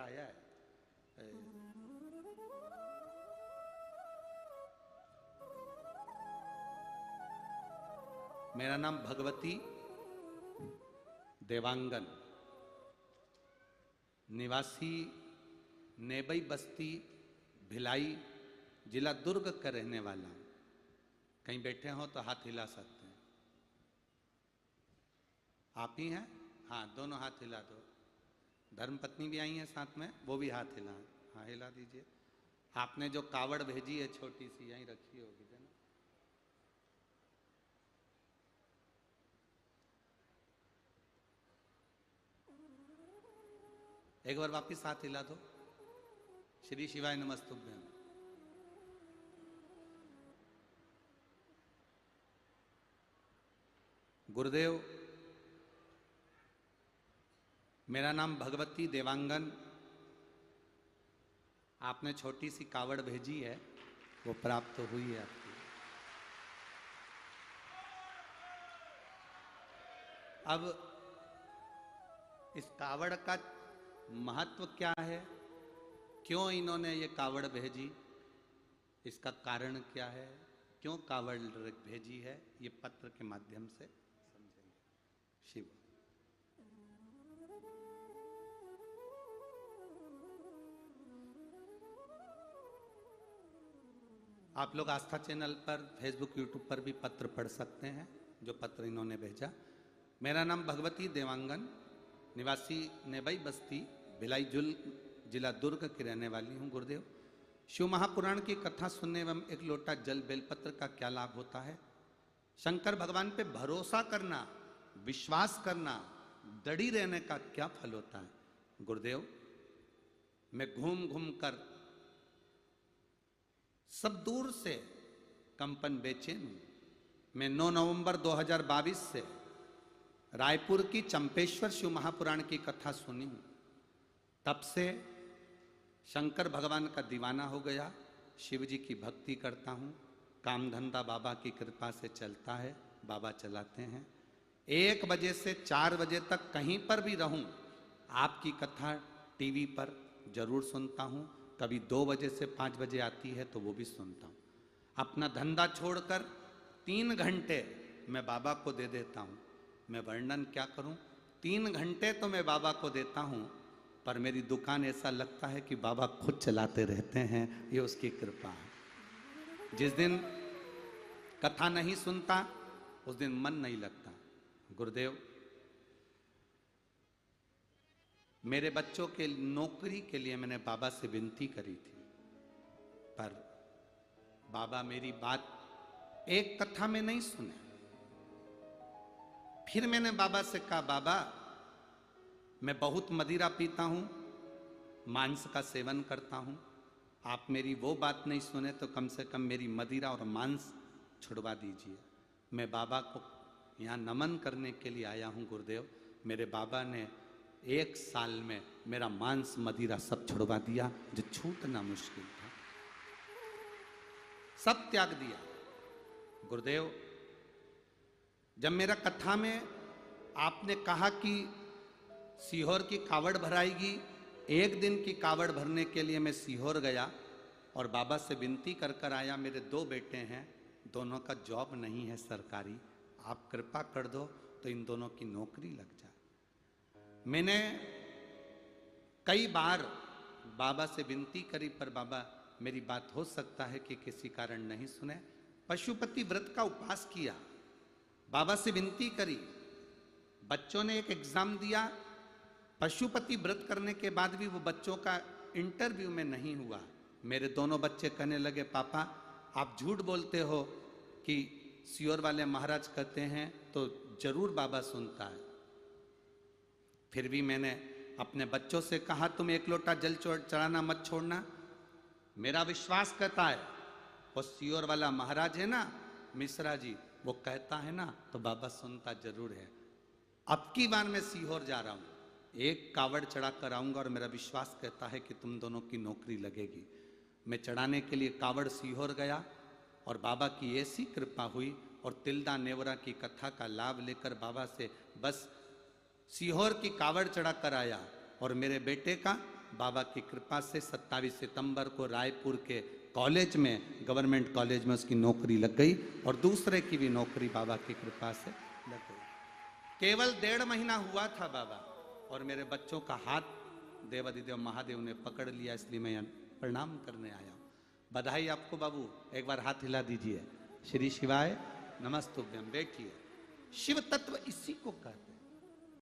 आया है। मेरा नाम भगवती देवांगन, निवासी नेबई बस्ती भिलाई, जिला दुर्ग का रहने वाला हूं। कहीं बैठे हो तो हाथ हिला सकते हैं। आप ही हैं? हाँ, दोनों हाथ हिला दो। धर्मपत्नी भी आई है साथ में, वो भी हाथ हिला। हाँ, हिला दीजिए। आपने जो कावड़ भेजी है छोटी सी, यहीं रखी होगी ना। एक बार वापिस हाथ हिला दो। श्री शिवाय नमस्तुभ्यम। गुरुदेव, मेरा नाम भगवती देवांगन। आपने छोटी सी कावड़ भेजी है, वो प्राप्त हुई है आपकी। अब इस कावड़ का महत्व क्या है, क्यों इन्होंने ये कावड़ भेजी, इसका कारण क्या है, क्यों कावड़ भेजी है, ये पत्र के माध्यम से समझेंगे। शिव। आप लोग आस्था चैनल पर, फेसबुक, यूट्यूब पर भी पत्र पढ़ सकते हैं जो पत्र इन्होंने भेजा। मेरा नाम भगवती देवांगन, निवासी नेबई बस्ती भिलाई जिला दुर्ग की रहने वाली हूँ। गुरुदेव, शिव महापुराण की कथा सुनने एवं एक लोटा जल बेलपत्र का क्या लाभ होता है? शंकर भगवान पे भरोसा करना, विश्वास करना, दृढ़ी रहने का क्या फल होता है? गुरुदेव, मैं घूम घूम कर सब दूर से कंपन बेचैन हूं। मैं 9 नवंबर 2022 से रायपुर की चंपेश्वर शिव महापुराण की कथा सुनी हूं। तब से शंकर भगवान का दीवाना हो गया, शिव जी की भक्ति करता हूं। काम धंधा बाबा की कृपा से चलता है, बाबा चलाते हैं। 1 बजे से 4 बजे तक कहीं पर भी रहूं, आपकी कथा टीवी पर जरूर सुनता हूं। कभी 2 बजे से 5 बजे आती है तो वो भी सुनता हूं। अपना धंधा छोड़कर 3 घंटे मैं बाबा को दे देता हूं। मैं वर्णन क्या करूं, 3 घंटे तो मैं बाबा को देता हूं, पर मेरी दुकान ऐसा लगता है कि बाबा खुद चलाते रहते हैं। ये उसकी कृपा है। जिस दिन कथा नहीं सुनता उस दिन मन नहीं लगता। गुरुदेव, मेरे बच्चों के नौकरी के लिए मैंने बाबा से विनती करी थी, पर बाबा मेरी बात एक कथा में नहीं सुने। फिर मैंने बाबा से कहा, बाबा मैं बहुत मदिरा पीता हूं, मांस का सेवन करता हूं, आप मेरी वो बात नहीं सुने तो कम से कम मेरी मदिरा और मांस छुड़वा दीजिए। मैं बाबा को यहाँ नमन करने के लिए आया हूँ। गुरुदेव, मेरे बाबा ने 1 साल में मेरा मांस मदिरा सब छुड़वा दिया, जो छूटना मुश्किल था, सब त्याग दिया। गुरुदेव, जब मेरा कथा में आपने कहा कि सीहोर की कावड़ भराएगी, 1 दिन की कावड़ भरने के लिए मैं सीहोर गया और बाबा से विनती कर कर आया। मेरे 2 बेटे हैं, दोनों का जॉब नहीं है सरकारी, आप कृपा कर दो तो इन दोनों की नौकरी लग जाए। मैंने कई बार बाबा से विनती करी, पर बाबा मेरी बात हो सकता है कि किसी कारण नहीं सुने। पशुपति व्रत का उपवास किया, बाबा से विनती करी, बच्चों ने एक एग्जाम दिया। पशुपति व्रत करने के बाद भी वो बच्चों का इंटरव्यू में नहीं हुआ। मेरे दोनों बच्चे कहने लगे, पापा आप झूठ बोलते हो कि सियोर वाले महाराज कहते हैं तो जरूर बाबा सुनता है। फिर भी मैंने अपने बच्चों से कहा, तुम 1 लोटा जल चढ़ाना मत छोड़ना। मेरा विश्वास कहता है वो सियोर वाला महाराज है ना, मिश्रा जी, वो कहता है ना तो बाबा सुनता जरूर है। अब की बार मैं सीहोर जा रहा हूं, 1 कावड़ चढ़ा कर आऊंगा और मेरा विश्वास कहता है कि तुम दोनों की नौकरी लगेगी। मैं चढ़ाने के लिए कावड़ सीहोर गया और बाबा की ऐसी कृपा हुई और तिल्दा नेवरा की कथा का लाभ लेकर बाबा से बस सीहोर की कावड़ चढ़ा कर आया और मेरे बेटे का बाबा की कृपा से 27 सितंबर को रायपुर के कॉलेज में, गवर्नमेंट कॉलेज में उसकी नौकरी लग गई और दूसरे की भी नौकरी बाबा की कृपा से लग गई। केवल 1.5 महीना हुआ था बाबा, और मेरे बच्चों का हाथ देवाधिदेव महादेव ने पकड़ लिया, इसलिए मैं यहाँ प्रणाम करने आया हूँ। बधाई आपको बाबू, एक बार हाथ हिला दीजिए। श्री शिवाय नमस्तुभ्यम। बैठिए। शिव तत्व इसी को कहते हैं।